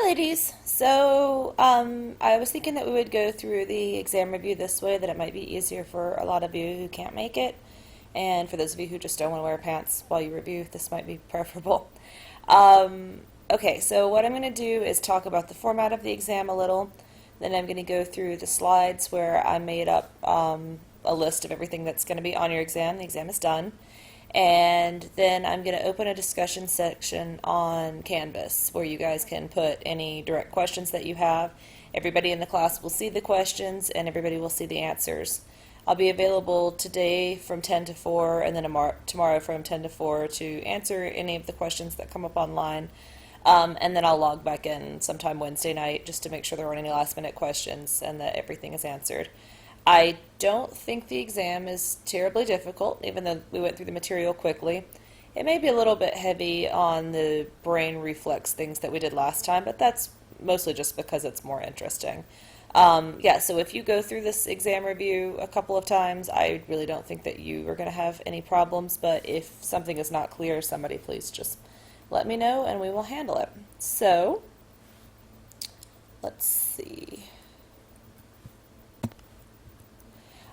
Ladies. I was thinking that we would go through the exam review this way, that it might be easier for a lot of you who can't make it. And for those of you who just don't want to wear pants while you review, this might be preferable. Okay, so what I'm going to do is talk about the format of the exam a little. Then I'm going to go through the slides where I made up a list of everything that's going to be on your exam. The exam is done. And then I'm going to open a discussion section on Canvas where you guys can put any direct questions that you have. Everybody in the class will see the questions and everybody will see the answers. I'll be available today from 10 to 4 and then tomorrow from 10 to 4 to answer any of the questions that come up online. And then I'll log back in sometime Wednesday night just to make sure there aren't any last minute questions and that everything is answered. I don't think the exam is terribly difficult, even though we went through the material quickly. It may be a little bit heavy on the brain reflex things that we did last time, but that's mostly just because it's more interesting. So if you go through this exam review a couple of times, I really don't think that you are going to have any problems, but if something is not clear, somebody please just let me know and we will handle it. So, let's see.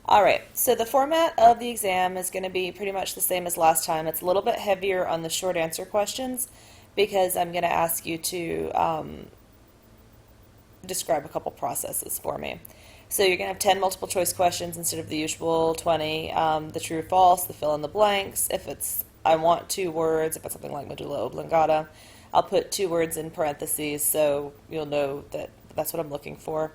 Alright, so the format of the exam is going to be pretty much the same as last time. It's a little bit heavier on the short answer questions because I'm going to ask you to describe a couple processes for me. So you're going to have 10 multiple choice questions instead of the usual 20. The true or false, the fill in the blanks. If it's I want 2 words, if it's something like medulla oblongata, I'll put 2 words in parentheses so you'll know that that's what I'm looking for.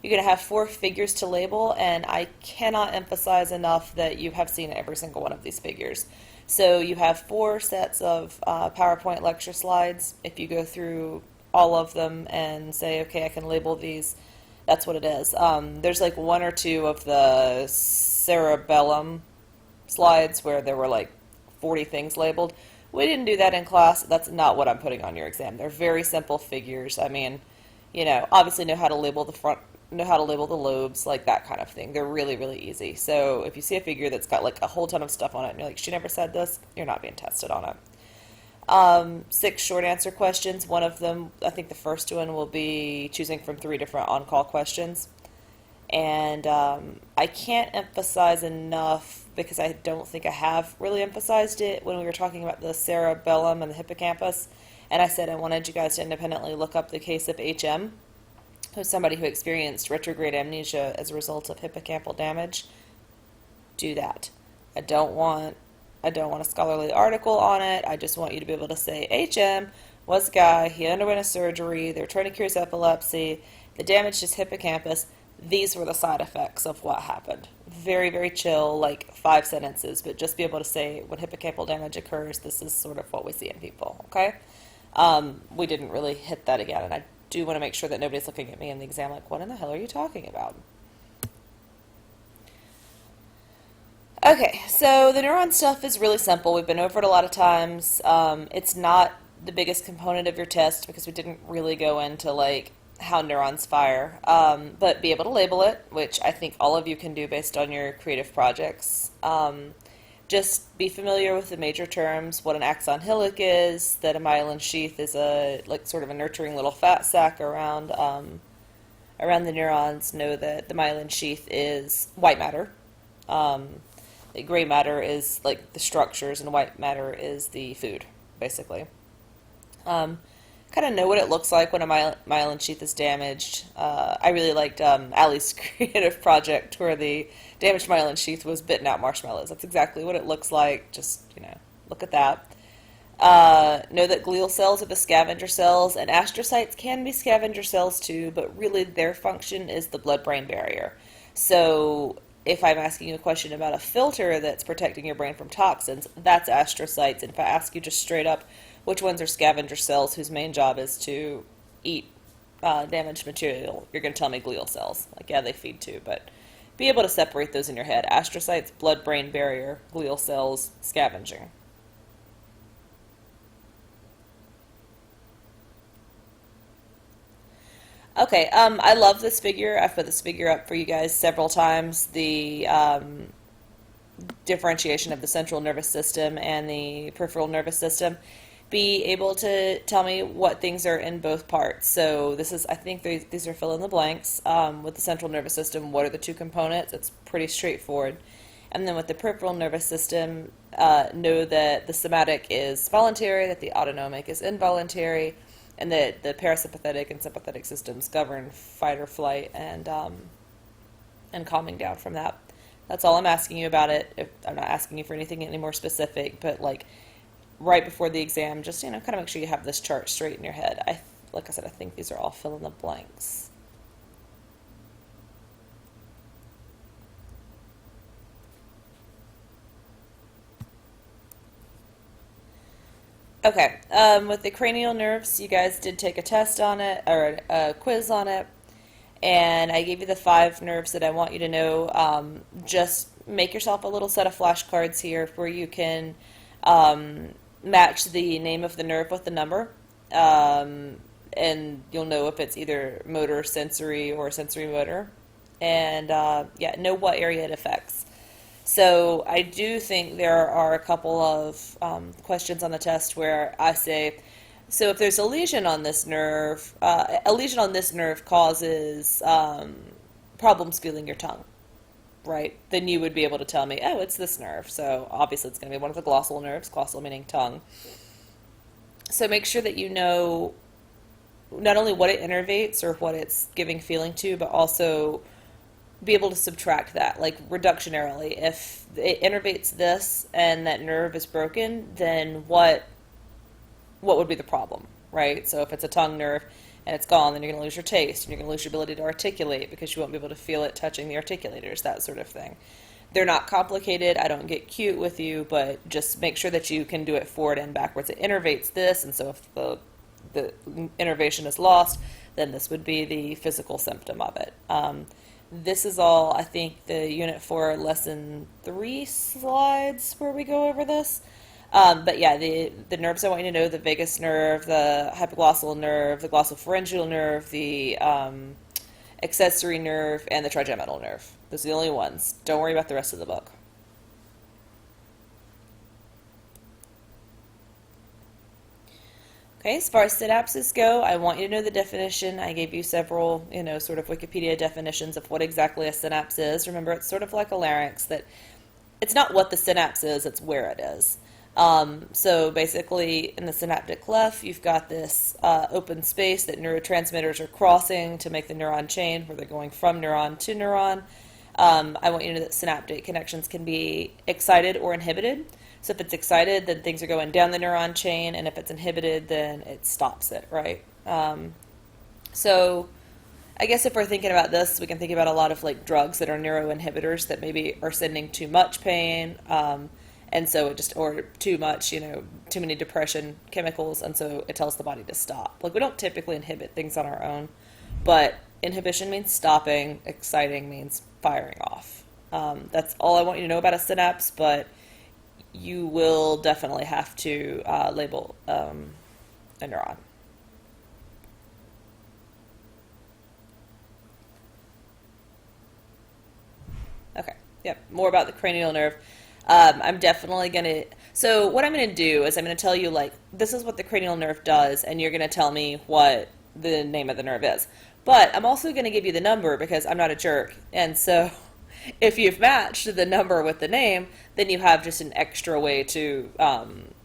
You're going to have 4 figures to label, and I cannot emphasize enough that you have seen every single one of these figures. So you have 4 sets of PowerPoint lecture slides. If you go through all of them and say, okay, I can label these, that's what it is. There's like 1 or 2 of the cerebellum slides where there were like 40 things labeled. We didn't do that in class. That's not what I'm putting on your exam. They're very simple figures. I mean, obviously know how to label the front, know how to label the lobes, like that kind of thing. They're really, really easy. So if you see a figure that's got like a whole ton of stuff on it and you're like, she never said this, you're not being tested on it. 6 short answer questions. One of them, I think the first one will be choosing from 3 different on-call questions. And I can't emphasize enough, because I don't think I have really emphasized it when we were talking about the cerebellum and the hippocampus. And I said I wanted you guys to independently look up the case of HM, who's somebody who experienced retrograde amnesia as a result of hippocampal damage. Do that. I don't want a scholarly article on it. I just want you to be able to say HM was a guy, he underwent a surgery, they were trying to cure his epilepsy, the damage to his hippocampus, these were the side effects of what happened. Very, very chill, like 5 sentences, but just be able to say when hippocampal damage occurs, this is sort of what we see in people, okay? We didn't really hit that again, and I do want to make sure that nobody's looking at me in the exam like, what in the hell are you talking about? Okay, so the neuron stuff is really simple. We've been over it a lot of times. It's not the biggest component of your test because we didn't really go into like how neurons fire, but be able to label it, which I think all of you can do based on your creative projects. Just be familiar with the major terms, what an axon hillock is, that a myelin sheath is a like sort of a nurturing little fat sac around the neurons. Know that the myelin sheath is white matter. The gray matter is like the structures, and white matter is the food, basically. Kind of know what it looks like when a myelin sheath is damaged. I really liked Allie's creative project where the damaged myelin sheath was bitten out marshmallows. That's exactly what it looks like. Just, look at that. Know that glial cells are the scavenger cells, and astrocytes can be scavenger cells too, but really their function is the blood-brain barrier. So if I'm asking you a question about a filter that's protecting your brain from toxins, that's astrocytes. And if I ask you just straight up, which ones are scavenger cells whose main job is to eat damaged material, you're going to tell me glial cells. Like, yeah, they feed too, but be able to separate those in your head. Astrocytes, blood-brain barrier, glial cells, scavenging. Okay, I love this figure. I've put this figure up for you guys several times. The differentiation of the central nervous system and the peripheral nervous system. be able to tell me what things are in both parts. So this is, I think these are fill in the blanks. With the central nervous system, what are the two components? It's pretty straightforward. And then with the peripheral nervous system, know that the somatic is voluntary, that the autonomic is involuntary, and that the parasympathetic and sympathetic systems govern fight or flight and calming down from that. That's all I'm asking you about it. I'm not asking you for anything any more specific, but like right before the exam, just kind of make sure you have this chart straight in your head. Like I said, I think these are all fill in the blanks. Okay, with the cranial nerves, you guys did take a test on it, or a quiz on it, and I gave you the 5 nerves that I want you to know. Just make yourself a little set of flashcards here where you can match the name of the nerve with the number, and you'll know if it's either motor, sensory, or sensory motor, and yeah, know what area it affects. So I do think there are a couple of questions on the test where I say, so if there's a lesion on this nerve, causes problems feeling your tongue, right? Then you would be able to tell me, oh, it's this nerve. So obviously it's going to be one of the glossal nerves, glossal meaning tongue. So make sure that you know not only what it innervates or what it's giving feeling to, but also be able to subtract that, like reductionarily. If it innervates this and that nerve is broken, then what would be the problem, right? So if it's a tongue nerve and it's gone, then you're going to lose your taste and you're going to lose your ability to articulate because you won't be able to feel it touching the articulators, that sort of thing. They're not complicated. I don't get cute with you, but just make sure that you can do it forward and backwards. It innervates this, and so if the innervation is lost, then this would be the physical symptom of it. This is all, I think, the Unit 4 Lesson 3 slides where we go over this. But yeah, the nerves I want you to know, the vagus nerve, the hypoglossal nerve, the glossopharyngeal nerve, the accessory nerve, and the trigeminal nerve. Those are the only ones. Don't worry about the rest of the book. Okay, as far as synapses go, I want you to know the definition. I gave you several, sort of Wikipedia definitions of what exactly a synapse is. Remember, it's sort of like a larynx, that it's not what the synapse is, it's where it is. So basically, in the synaptic cleft, you've got this open space that neurotransmitters are crossing to make the neuron chain, where they're going from neuron to neuron. I want you to know that synaptic connections can be excited or inhibited. So if it's excited, then things are going down the neuron chain, and if it's inhibited, then it stops it, right? So I guess if we're thinking about this, we can think about a lot of like drugs that are neuroinhibitors that maybe are sending too much pain, and so or too much, too many depression chemicals, and so it tells the body to stop. Like, we don't typically inhibit things on our own, but inhibition means stopping, exciting means firing off. That's all I want you to know about a synapse, but you will definitely have to label a neuron. Okay, yep, more about the cranial nerve. I'm definitely going to, so what I'm going to do is I'm going to tell you, like, this is what the cranial nerve does, and you're going to tell me what the name of the nerve is. But I'm also going to give you the number because I'm not a jerk, and so if you've matched the number with the name, then you have just an extra way to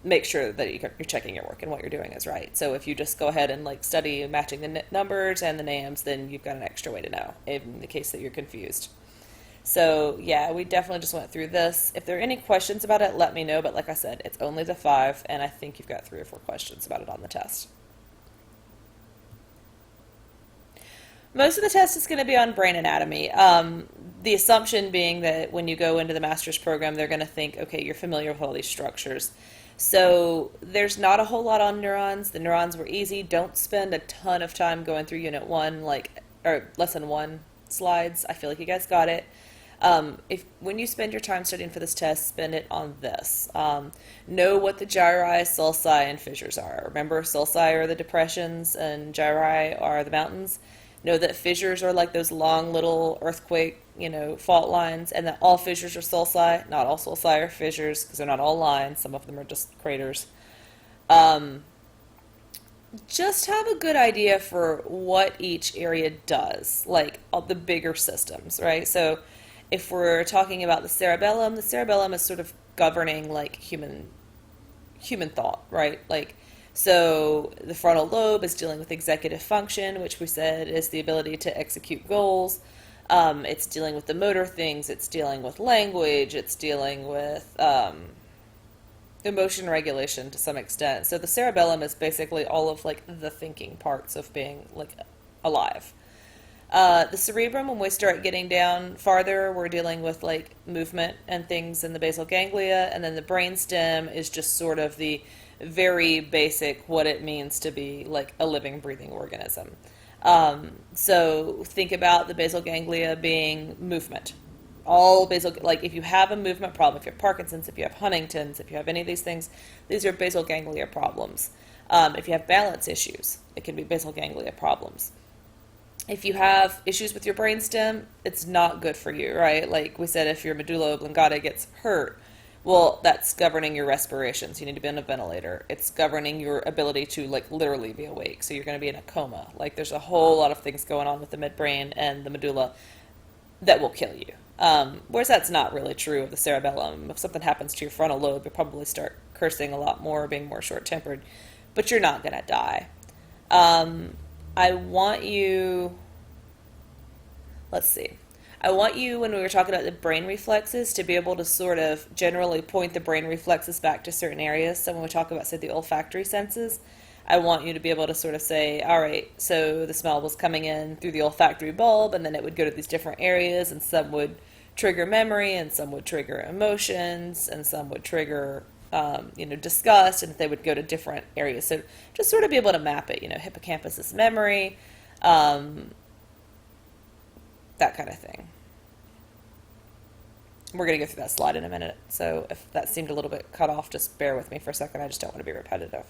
make sure that you're checking your work and what you're doing is right. So if you just go ahead and like study matching the numbers and the names, then you've got an extra way to know in the case that you're confused. So yeah, we definitely just went through this. If there are any questions about it, let me know. But like I said, it's only the 5, and I think you've got 3 or 4 questions about it on the test. Most of the test is going to be on brain anatomy. The assumption being that when you go into the master's program, they're going to think, okay, you're familiar with all these structures. So there's not a whole lot on neurons. The neurons were easy. Don't spend a ton of time going through Unit 1, or Lesson 1 slides. I feel like you guys got it. When you spend your time studying for this test, spend it on this. Know what the gyri, sulci, and fissures are. Remember, sulci are the depressions and gyri are the mountains. Know that fissures are like those long little earthquake, fault lines, and that all fissures are sulci. Not all sulci are fissures because they're not all lines. Some of them are just craters. Just have a good idea for what each area does, like all the bigger systems, right? So if we're talking about the cerebellum is sort of governing like human thought, right? Like, so the frontal lobe is dealing with executive function, which we said is the ability to execute goals. It's dealing with the motor things. It's dealing with language. It's dealing with emotion regulation to some extent. So the cerebellum is basically all of like the thinking parts of being like alive. The cerebrum, when we start getting down farther, we're dealing with like movement and things in the basal ganglia, and then the brainstem is just sort of the very basic what it means to be like a living, breathing organism. So think about the basal ganglia being movement. All basal, like if you have a movement problem, if you have Parkinson's, if you have Huntington's, if you have any of these things, these are basal ganglia problems. If you have balance issues, it can be basal ganglia problems. If you have issues with your brainstem, it's not good for you, right? Like we said, if your medulla oblongata gets hurt, well, that's governing your respiration, so you need to be on a ventilator. It's governing your ability to, like, literally be awake, so you're going to be in a coma. Like, there's a whole lot of things going on with the midbrain and the medulla that will kill you. Whereas that's not really true of the cerebellum. If something happens to your frontal lobe, you'll probably start cursing a lot more, being more short-tempered, but you're not going to die. I want you, let's see. I want you, when we were talking about the brain reflexes, to be able to sort of generally point the brain reflexes back to certain areas. So when we talk about, say, the olfactory senses, I want you to be able to sort of say, all right, so the smell was coming in through the olfactory bulb, and then it would go to these different areas, and some would trigger memory, and some would trigger emotions, and some would trigger disgust, and they would go to different areas. So just sort of be able to map it, hippocampus is memory, that kind of thing. We're going to go through that slide in a minute, so if that seemed a little bit cut off, just bear with me for a second. I just don't want to be repetitive.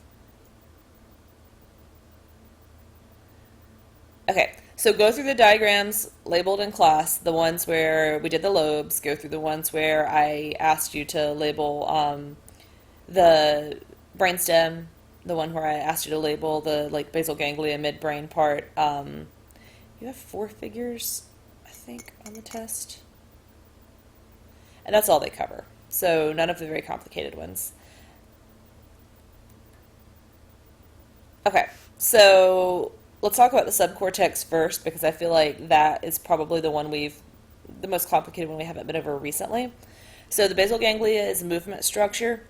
Okay, so go through the diagrams labeled in class, the ones where we did the lobes, go through the ones where I asked you to label the brainstem, the one where I asked you to label the like basal ganglia midbrain part. You have 4 figures, I think, on the test. And that's all they cover. So none of the very complicated ones. Okay, so let's talk about the subcortex first, because I feel like that is probably the most complicated one we haven't been over recently. So the basal ganglia is a movement structure.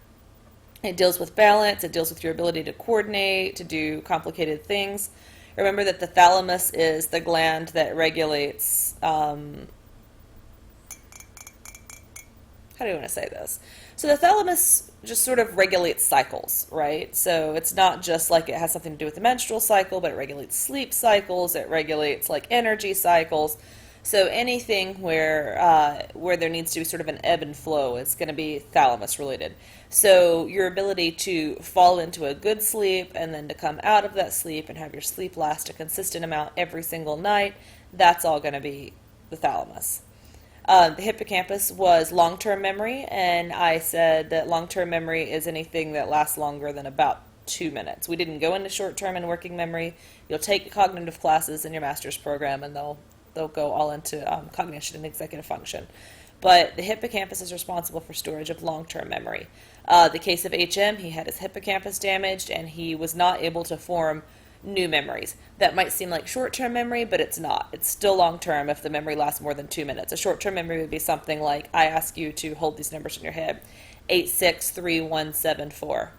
It deals with balance, it deals with your ability to coordinate, to do complicated things. Remember that the thalamus is the gland that regulates, how do you want to say this? So the thalamus just sort of regulates cycles, right? So it's not just like it has something to do with the menstrual cycle, but it regulates sleep cycles, it regulates like energy cycles. So anything where there needs to be sort of an ebb and flow is going to be thalamus related. So your ability to fall into a good sleep and then to come out of that sleep and have your sleep last a consistent amount every single night, that's all going to be the thalamus. The hippocampus was long-term memory, and I said that long-term memory is anything that lasts longer than about 2 minutes. We didn't go into short-term and working memory. You'll take cognitive classes in your master's program, and they'll go all into cognition and executive function. But the hippocampus is responsible for storage of long-term memory. The case of HM, he had his hippocampus damaged, and he was not able to form new memories. That might seem like short-term memory, but it's not. It's still long-term if the memory lasts more than 2 minutes. A short-term memory would be something like, I ask you to hold these numbers in your head, 863174.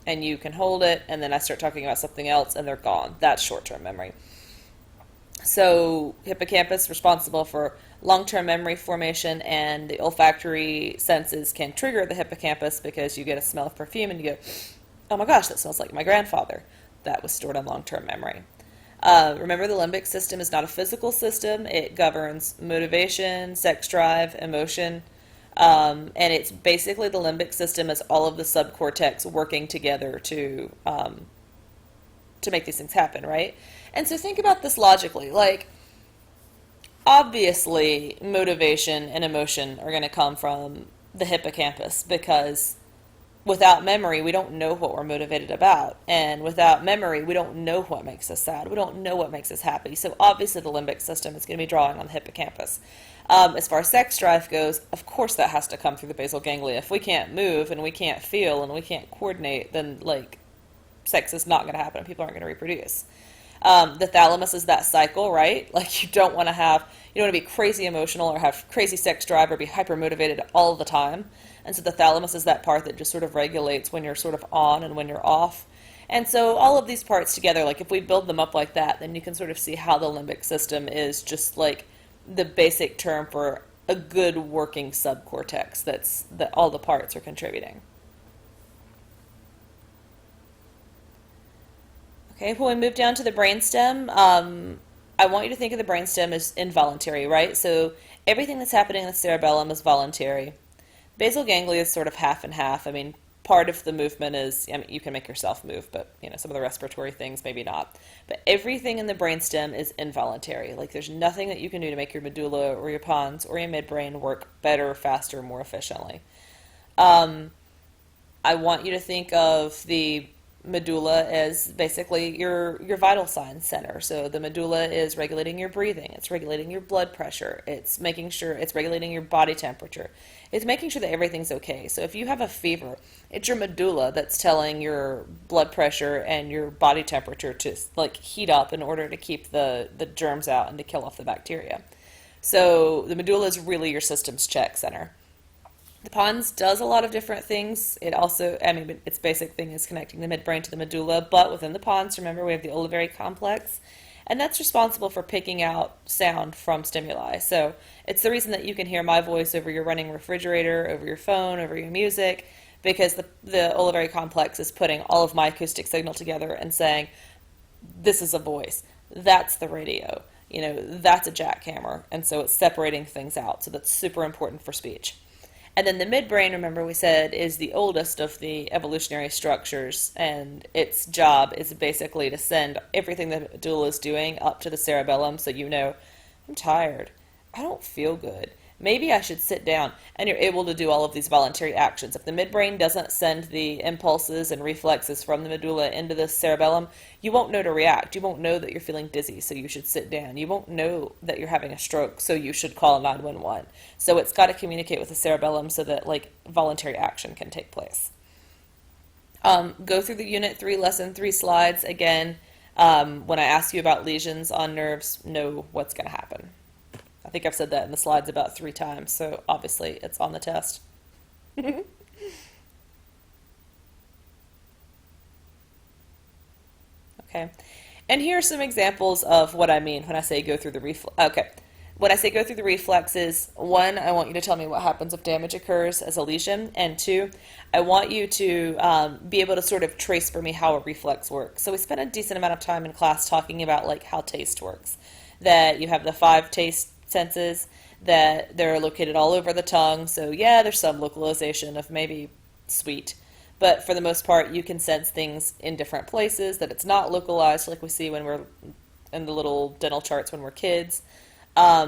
And you can hold it, and then I start talking about something else, and they're gone. That's short-term memory. So hippocampus responsible for long-term memory formation, and the olfactory senses can trigger the hippocampus because you get a smell of perfume and you go, oh my gosh, that smells like my grandfather. That was stored on long-term memory. Remember, the limbic system is not a physical system. It governs motivation, sex drive, emotion, and it's basically the limbic system is all of the subcortex working together to make these things happen, right? And so think about this logically. Like, obviously, motivation and emotion are going to come from the hippocampus because without memory, we don't know what we're motivated about. And without memory, we don't know what makes us sad. We don't know what makes us happy. So obviously the limbic system is going to be drawing on the hippocampus. As far as sex drive goes, of course that has to come through the basal ganglia. If we can't move and we can't feel and we can't coordinate, then like sex is not going to happen. People aren't going to reproduce. The thalamus is that cycle, right? Like you don't want to be crazy emotional or have crazy sex drive or be hyper motivated all the time. And so the thalamus is that part that just sort of regulates when you're sort of on and when you're off. And so all of these parts together, like if we build them up like that, then you can sort of see how the limbic system is just like the basic term for a good working subcortex that all the parts are contributing. Okay, when we move down to the brainstem, I want you to think of the brainstem as involuntary, right? So everything that's happening in the cerebellum is voluntary. Basal ganglia is sort of half and half. I mean, part of the movement is, I mean, you can make yourself move, but some of the respiratory things maybe not. But everything in the brainstem is involuntary. Like there's nothing that you can do to make your medulla or your pons or your midbrain work better, faster, more efficiently. I want you to think of the medulla as basically your vital signs center. So the medulla is regulating your breathing, it's regulating your blood pressure, it's making sure it's regulating your body temperature. It's making sure that everything's okay. So if you have a fever, it's your medulla that's telling your blood pressure and your body temperature to like heat up in order to keep the germs out and to kill off the bacteria. So the medulla is really your system's check center. The pons does a lot of different things. It also, I mean, its basic thing is connecting the midbrain to the medulla, but within the pons, remember, we have the olivary complex, and that's responsible for picking out sound from stimuli. So it's the reason that you can hear my voice over your running refrigerator, over your phone, over your music, because the olivary complex is putting all of my acoustic signal together and saying, this is a voice, that's the radio, that's a jackhammer, and so it's separating things out. So that's super important for speech. And then the midbrain, remember we said, is the oldest of the evolutionary structures, and its job is basically to send everything the medulla is doing up to the cerebellum so I'm tired, I don't feel good, maybe I should sit down, and you're able to do all of these voluntary actions. If the midbrain doesn't send the impulses and reflexes from the medulla into the cerebellum, you won't know to react. You won't know that you're feeling dizzy, so you should sit down. You won't know that you're having a stroke, so you should call 911. So it's got to communicate with the cerebellum so that like voluntary action can take place. Go through the Unit 3, Lesson 3 slides. Again, when I ask you about lesions on nerves, know what's going to happen. I think I've said that in the slides about 3 times, so obviously it's on the test. Okay, and here are some examples of what I mean when I say go through the reflex. Okay, when I say go through the reflexes, 1, I want you to tell me what happens if damage occurs as a lesion, and 2, I want you to be able to sort of trace for me how a reflex works. So we spent a decent amount of time in class talking about like how taste works, that you have the 5 taste senses, that they're located all over the tongue. So yeah, there's some localization of maybe sweet, but for the most part you can sense things in different places, that it's not localized like we see when we're in the little dental charts when we're kids. I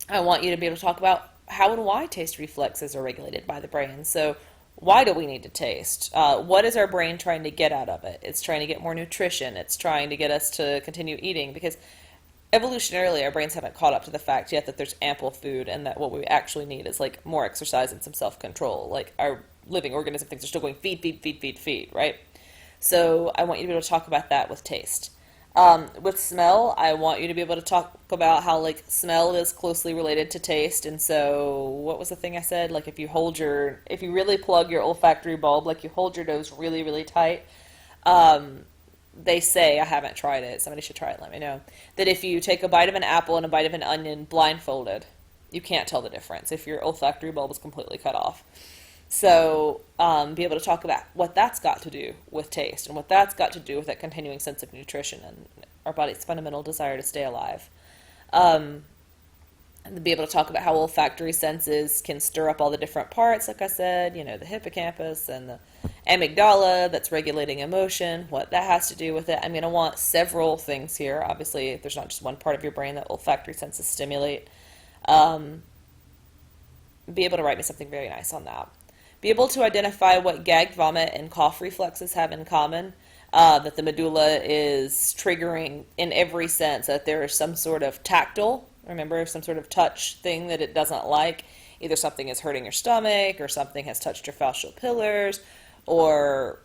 want you to be able to talk about how and why taste reflexes are regulated by the brain. So why do we need to taste? What is our brain trying to get out of it? It's trying to get more nutrition. It's trying to get us to continue eating, because evolutionarily, our brains haven't caught up to the fact yet that there's ample food, and that what we actually need is like more exercise and some self-control. Like our living organism thinks they're still going feed, feed, feed, feed, feed, right? So I want you to be able to talk about that with taste. With smell, I want you to be able to talk about how like smell is closely related to taste. And so what was the thing I said? Like if you really plug your olfactory bulb, like you hold your nose really, really tight, they say, I haven't tried it, somebody should try it, let me know, that if you take a bite of an apple and a bite of an onion blindfolded, you can't tell the difference if your olfactory bulb is completely cut off. So be able to talk about what that's got to do with taste, and what that's got to do with that continuing sense of nutrition and our body's fundamental desire to stay alive. And be able to talk about how olfactory senses can stir up all the different parts, like I said, the hippocampus and the amygdala that's regulating emotion, what that has to do with it. I'm going to want several things here. Obviously, there's not just one part of your brain that olfactory senses stimulate. Be able to write me something very nice on that. Be able to identify what gag, vomit, and cough reflexes have in common. That the medulla is triggering in every sense, that there is some sort of tactile, remember, some sort of touch thing that it doesn't like. Either something is hurting your stomach, or something has touched your fascial pillars, or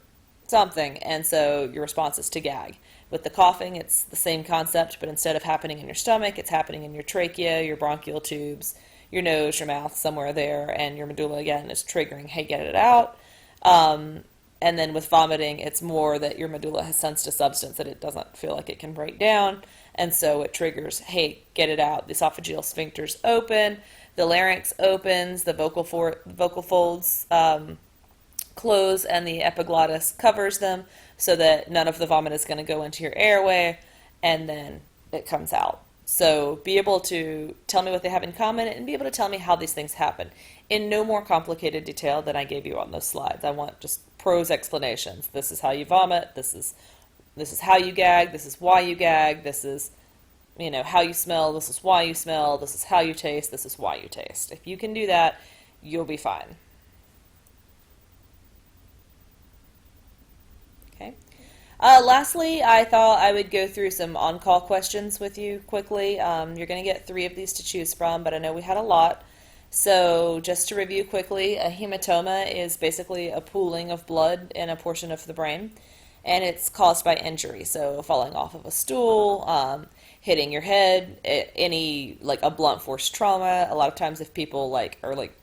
something, and so your response is to gag. With the coughing, it's the same concept, but instead of happening in your stomach, it's happening in your trachea, your bronchial tubes, your nose, your mouth, somewhere there, and your medulla, again, is triggering, hey, get it out. And then with vomiting, it's more that your medulla has sensed a substance that it doesn't feel like it can break down, and so it triggers, hey, get it out. The esophageal sphincters open, the larynx opens, the vocal folds close, and the epiglottis covers them so that none of the vomit is going to go into your airway, and then it comes out. So be able to tell me what they have in common and be able to tell me how these things happen in no more complicated detail than I gave you on those slides. I want just prose explanations. This is how you vomit. This is how you gag. This is why you gag. This is, how you smell. This is why you smell. This is how you taste. This is why you taste. If you can do that, you'll be fine. Okay. Lastly, I thought I would go through some on-call questions with you quickly. You're going to get 3 of these to choose from, but I know we had a lot. So just to review quickly, a hematoma is basically a pooling of blood in a portion of the brain, and it's caused by injury. So falling off of a stool, hitting your head, any a blunt force trauma. A lot of times if people are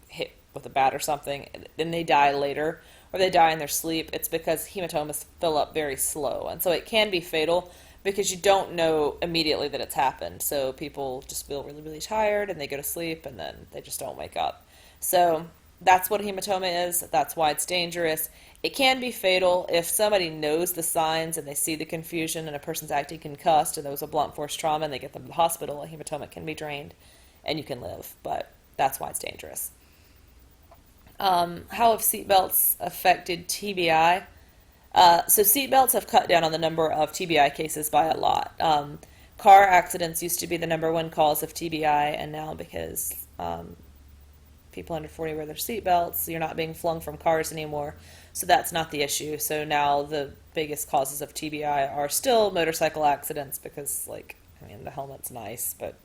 hit with a bat or something, then they die later, or they die in their sleep, it's because hematomas fill up very slow. And so it can be fatal because you don't know immediately that it's happened. So people just feel really, really tired and they go to sleep and then they just don't wake up. So that's what a hematoma is. That's why it's dangerous. It can be fatal if somebody knows the signs and they see the confusion and a person's acting concussed and there was a blunt force trauma and they get them to the hospital. A hematoma can be drained and you can live, but that's why it's dangerous. How have seatbelts affected TBI? So seatbelts have cut down on the number of TBI cases by a lot. Car accidents used to be the number 1 cause of TBI, and now because people under 40 wear their seatbelts, you're not being flung from cars anymore, so that's not the issue. So now the biggest causes of TBI are still motorcycle accidents because, the helmet's nice, but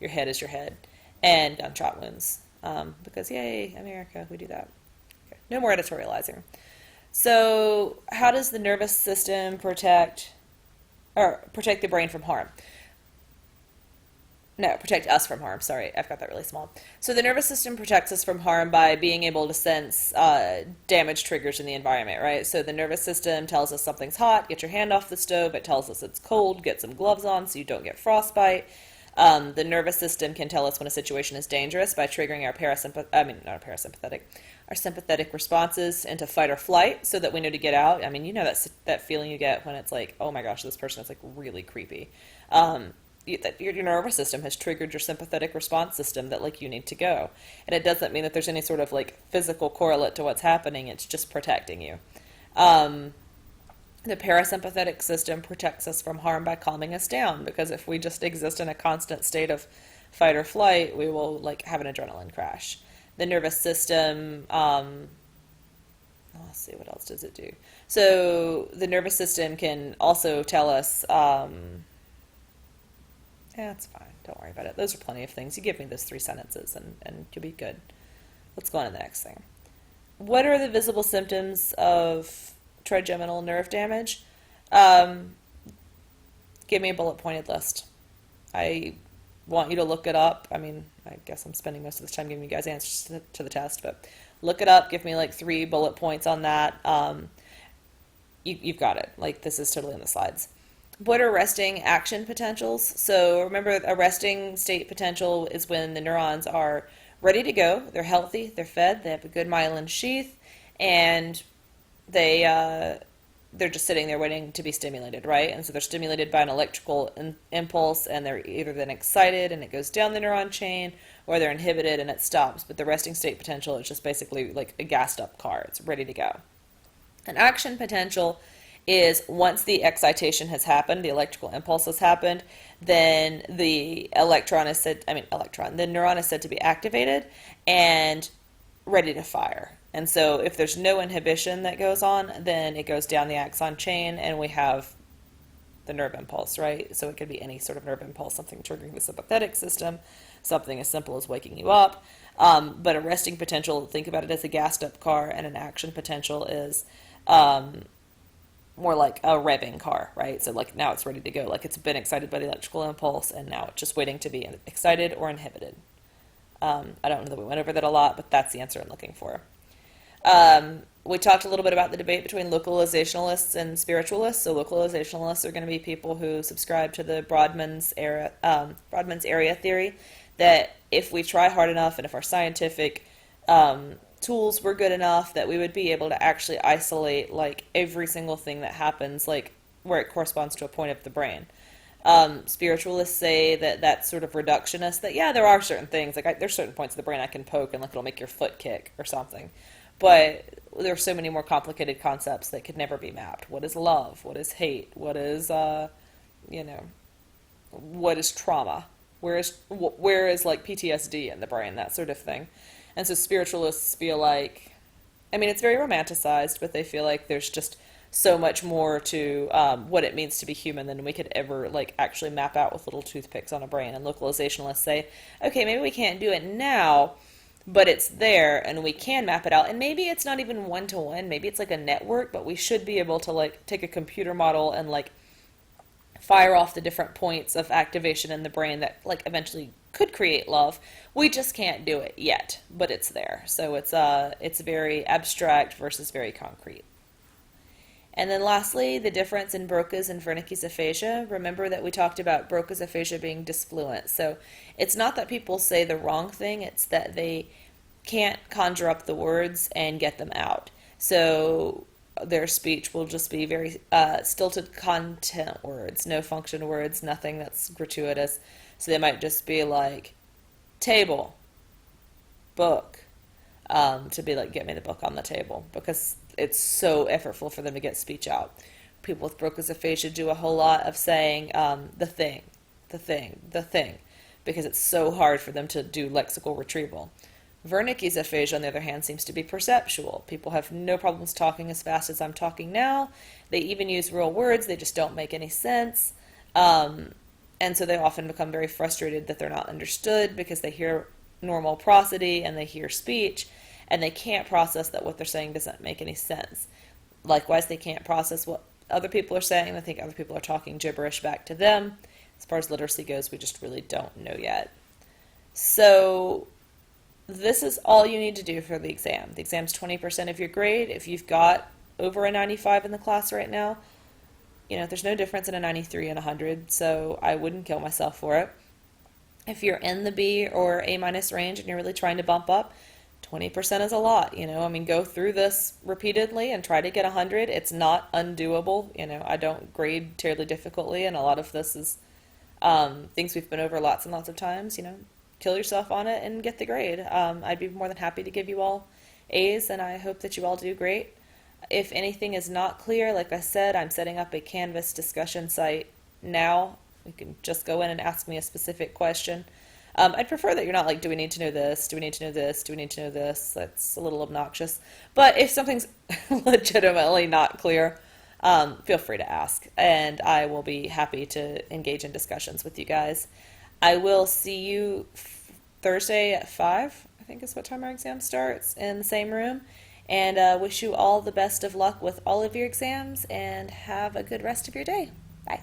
your head is your head, and gunshot wounds. Because, yay, America, we do that. Okay. No more editorializing. So, how does the nervous system protect the brain from harm? No, protect us from harm. Sorry, I've got that really small. So the nervous system protects us from harm by being able to sense damage triggers in the environment, right? So the nervous system tells us something's hot, get your hand off the stove. It tells us it's cold, get some gloves on so you don't get frostbite. The nervous system can tell us when a situation is dangerous by triggering our sympathetic responses into fight or flight so that we know to get out. That feeling you get when it's like, oh my gosh, this person is really creepy. Your nervous system has triggered your sympathetic response system that you need to go. And it doesn't mean that there's any sort of physical correlate to what's happening. It's just protecting you. The parasympathetic system protects us from harm by calming us down, because if we just exist in a constant state of fight or flight, we will have an adrenaline crash. The nervous system, let's see, what else does it do? So the nervous system can also tell us, it's fine, don't worry about it. Those are plenty of things. You give me those 3 sentences and you'll be good. Let's go on to the next thing. What are the visible symptoms of trigeminal nerve damage? Give me a bullet pointed list. I want you to look it up. I guess I'm spending most of this time giving you guys answers to the test, but look it up. Give me 3 bullet points on that. You've got it. This is totally in the slides. What are resting action potentials? So remember, a resting state potential is when the neurons are ready to go. They're healthy, they're fed, they have a good myelin sheath, and they're just sitting there waiting to be stimulated, right? And so they're stimulated by an electrical impulse, and they're either then excited and it goes down the neuron chain, or they're inhibited and it stops. But the resting state potential is just basically like a gassed up car. It's ready to go. An action potential is once the excitation has happened, the electrical impulse has happened, then the neuron is said to be activated, and ready to fire. And so if there's no inhibition that goes on, then it goes down the axon chain and we have the nerve impulse, right? So it could be any sort of nerve impulse, something triggering the sympathetic system, something as simple as waking you up. But a resting potential, think about it as a gassed up car, and an action potential is more like a revving car, right? So like now it's ready to go, like it's been excited by the electrical impulse and now it's just waiting to be excited or inhibited. I don't know that we went over that a lot, but that's the answer I'm looking for. We talked a little bit about the debate between localizationalists and spiritualists. So localizationalists are going to be people who subscribe to the Brodmann's area theory, that if we try hard enough and if our scientific tools were good enough, that we would be able to actually isolate like every single thing that happens, like where it corresponds to a point of the brain. Spiritualists say that that's sort of reductionist, that yeah, there are certain things, like there's certain points of the brain I can poke and like it'll make your foot kick or something. But there are so many more complicated concepts that could never be mapped. What is love? What is hate? What is, what is trauma? Where is like PTSD in the brain? That sort of thing. And so spiritualists feel like, I mean, it's very romanticized, but they feel like there's just so much more to what it means to be human than we could ever like actually map out with little toothpicks on a brain. And localizationalists say, okay, maybe we can't do it now, but it's there and we can map it out. And maybe it's not even one-to-one, maybe it's like a network, but we should be able to like take a computer model and like fire off the different points of activation in the brain that like eventually could create love. We just can't do it yet, but it's there. So it's very abstract versus very concrete. And then lastly, the difference in Broca's and Wernicke's aphasia. Remember that we talked about Broca's aphasia being disfluent. So it's not that people say the wrong thing, it's that they can't conjure up the words and get them out. So their speech will just be very stilted content words, no function words, nothing that's gratuitous. So they might just be like, table, book, to be like, get me the book on the table, because it's so effortful for them to get speech out. People with Broca's aphasia do a whole lot of saying the thing, because it's so hard for them to do lexical retrieval. Wernicke's aphasia, on the other hand, seems to be perceptual. People have no problems talking as fast as I'm talking now. They even use real words, they just don't make any sense. And so they often become very frustrated that they're not understood because they hear normal prosody and they hear speech, and they can't process that what they're saying doesn't make any sense. Likewise, they can't process what other people are saying. They think other people are talking gibberish back to them. As far as literacy goes, we just really don't know yet. So this is all you need to do for the exam. The exam's 20% of your grade. If you've got over a 95 in the class right now, there's no difference in a 93 and 100, so I wouldn't kill myself for it. If you're in the B or A minus range and you're really trying to bump up, 20% is a lot, go through this repeatedly and try to get 100. It's not undoable. I don't grade terribly difficultly, and a lot of this is things we've been over lots and lots of times. Kill yourself on it and get the grade. I'd be more than happy to give you all A's, and I hope that you all do great. If anything is not clear, like I said, I'm setting up a Canvas discussion site now. You can just go in and ask me a specific question. I'd prefer that you're not like, do we need to know this? Do we need to know this? Do we need to know this? That's a little obnoxious. But if something's legitimately not clear, feel free to ask, and I will be happy to engage in discussions with you guys. I will see you Thursday at 5, I think is what time our exam starts, in the same room. And wish you all the best of luck with all of your exams, and have a good rest of your day. Bye.